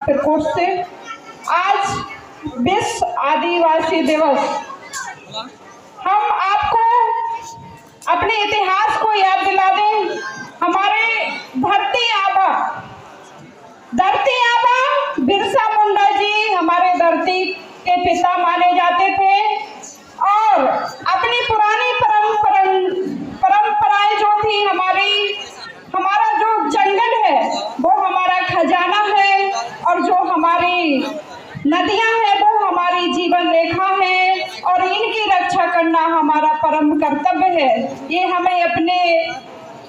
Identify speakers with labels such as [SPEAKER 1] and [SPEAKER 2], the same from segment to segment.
[SPEAKER 1] Court से आज विश्व आदिवासी दिवस, हम आपको अपने इतिहास को याद दिला दें। हमारे धरती आबा बिरसा मुंडा जी हमारे धरती के पिता माने जाते थे और अपनी पुरानी परंपराएं जो थी, हमारा जो जंगल है वो हमारा खजाना है और जो हमारी नदियां हैं वो हमारी जीवन रेखा है और इनकी रक्षा करना हमारा परम कर्तव्य है। ये हमें अपने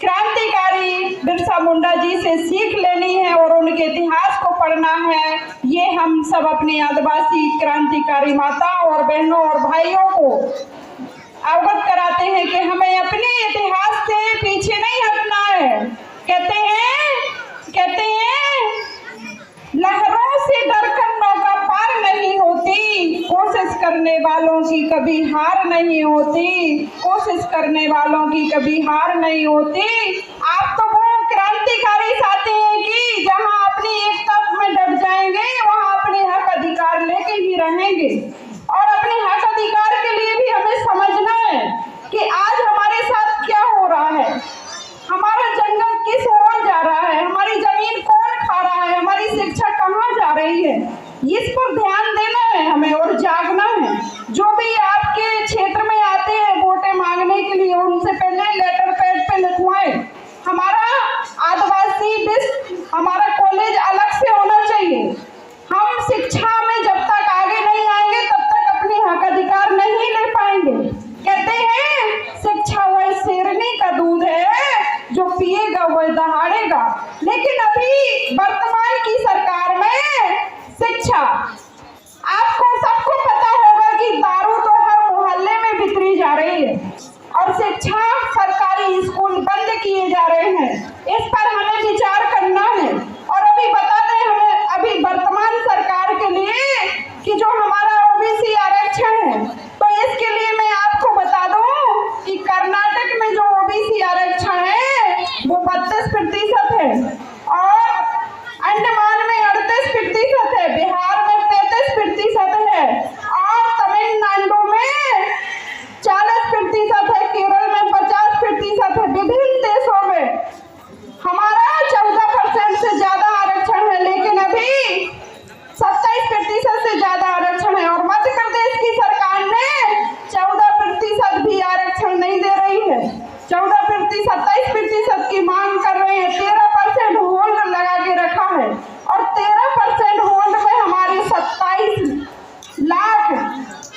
[SPEAKER 1] क्रांतिकारी बिरसा मुंडा जी से सीख लेनी है और उनके इतिहास को पढ़ना है। ये हम सब अपने आदिवासी क्रांतिकारी माताओं और बहनों और भाइयों को अवगत कराते हैं कि हमें अपने इतिहास से पीछे नहीं हटना है। कहते हैं लहरों से डरकर नौका पार नहीं होती, कोशिश करने वालों की कभी हार नहीं होती, कोशिश करने वालों की कभी हार नहीं होती। आप तो वो क्रांतिकारी साथी हैं कि जहां अपनी एकता में डट जाएंगे वहां अपने हक अधिकार लेके ही रहेंगे और अपने हक अधिकार के लिए भी हमें समझना है कि आज हमारे साथ क्या हो रहा है, हमारा जंगल किस ओर जा रहा है, हमारी जमीन कौन खा रहा है, हमारी शिक्षा कहाँ जा रही है। इस पर ध्यान देना है हमें और जागना है। जो भी आपके क्षेत्र में आते हैं वोटें मांगने के लिए, उनसे पहले लेटर पैड पे लिखवाएं। हमारा हमारा कॉलेज अलग से होना चाहिए। हम शिक्षा में जब तक आगे नहीं आएंगे तब तक अपने हक अधिकार नहीं ले पाएंगे। कहते हैं शिक्षा वह शेरनी का दूध है जो पिएगा वह दहाड़ेगा, लेकिन अभी वर्तमान की सरकार में शिक्षा, आपको सबको पता होगा कि दारू तो हर मोहल्ले में बिखरी जा रही है और शिक्षा सरकारी स्कूल बंद किए जा रहे हैं। इस पर हमें विचार करना है और अभी बता दें हमें अभी वर्तमान सरकार के लिए कि जो हमारा ओबीसी आरक्षण है, तो इसके लिए मैं आपको बता दूं कि कर्नाटक में जो ओबीसी आरक्षण है वो 32% है और अंडमान में 38% है, बिहार में 33% है और तमिलनाडु में 40% है, केरल में 50% है। विभिन्न देशों में हमारा 14% से ज्यादा आरक्षण है, लेकिन अभी 27% से ज्यादा आरक्षण है और मध्य प्रदेश की सरकार ने 14% भी आरक्षण नहीं दे रही है। 27% की मांग कर रहे हैं, 13% होल्ड लगा के रखा है और 13% होल्ड में हमारे 27 लाख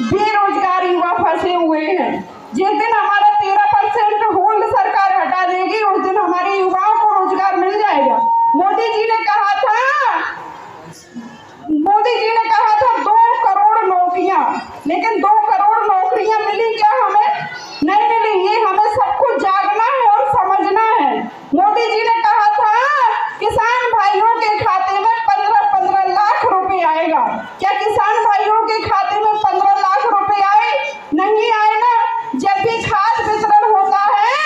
[SPEAKER 1] बेरोजगार युवा फंसे हुए हैं। जिस दिन हमारा 13% होल्ड सरकार हटा देगी उस दिन हमारे युवाओं को रोजगार मिल जाएगा। मोदी जी ने कहा था 2 करोड़ नौकरियां, लेकिन 2 करोड़ नौकरियां मिली क्या? हमें नहीं मिली। ये हमें सबको जागना है और समझना है। मोदी जी ने कहा था किसान भाइयों के खाते में 15 लाख रुपए आएगा। क्या किसान भाइयों के खाते में 15 लाख रुपए आए? नहीं आए ना। जब भी खाद वितरण होता है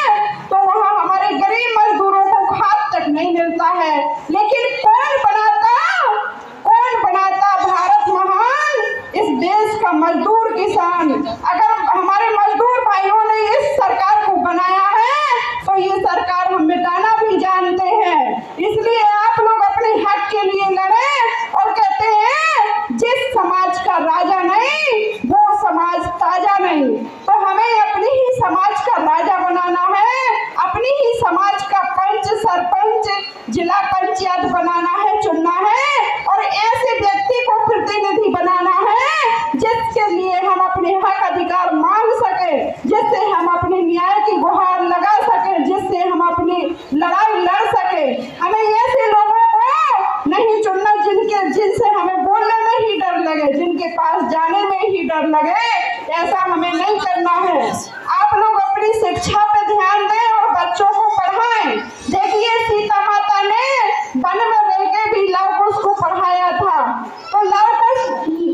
[SPEAKER 1] तो वहाँ हमारे गरीब मजदूरों को खाद तक नहीं मिलता है। लेकिन कौन बनाता भारत महान? इस देश का मजदूर किसान। अगर हमारे मजदूर भाइयों ने इस सरकार को बनाया है तो ये सरकार हम मिटाना भी जानते हैं। इसलिए आप लोग अपने हक के लिए लड़े और कहते हैं जिस समाज का राजा नहीं वो समाज ताजा नहीं। तो हमें अपनी ही समाज का राजा बनाना है, अपनी ही समाज का पंच, सरपंच, जिला पंचायत बनाना है, चुनना है और ऐसे व्यक्ति को प्रतिनिधि बनाना है जिसके लिए हम अपने हक अधिकार मांग सके, जिससे हम अपने न्याय की गुहार लगा सके, जिससे हम अपनी लड़ाई लड़ सके। हमें ऐसे लोगों को नहीं चुनना जिनसे हमें बोलने में ही डर लगे, जिनके पास जाने में ही डर लगे। ऐसा हमें नहीं करना है। आप लोग अपनी शिक्षा पे ध्यान दें और बच्चों को पढ़ाएं। देखिए सीता माता ने वन में रहकर भी लव कुश को पढ़ाया था, तो लव कुश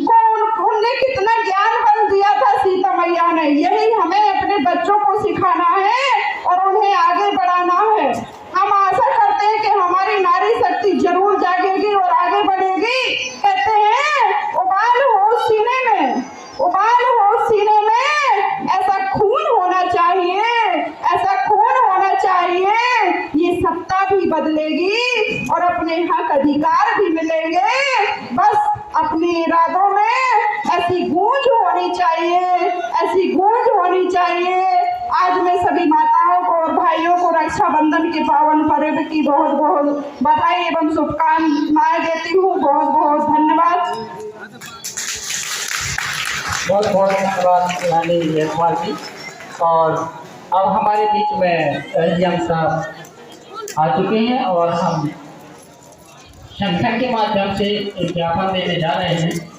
[SPEAKER 1] को उन्हें कितना ज्ञान बन दिया था सीता मैया ने। यही हमें अपने बच्चों को सिखाना है और उन्हें आगे बढ़ाना है। हम आशा करते हैं कि हमारी नारी शक्ति जरूर जागेगी और आगे बढ़ेगी कहते हैं उबाल हो सीने में, उबाल हो सीने में, ऐसा खून होना चाहिए, ऐसा खून होना चाहिए, ये सत्ता भी बदलेगी और अपने हक अधिकार भी मिलेंगे। बस अपने इरादों में ऐसी गूंज होनी चाहिए, ऐसी गूंज होनी चाहिए। आज मैं सभी माताओं को और भाइयों को रक्षाबंधन के पावन पर्व की बहुत बहुत बधाई एवं शुभकामनाएं देती हूँ। बहुत बहुत धन्यवाद।
[SPEAKER 2] बहुत बहुत धन्यवाद रानी जयसवाल जी। और अब हमारे बीच में एसडीएम साहब आ चुके हैं और हम संगठन के माध्यम से एक ज्ञापन देने जा रहे हैं।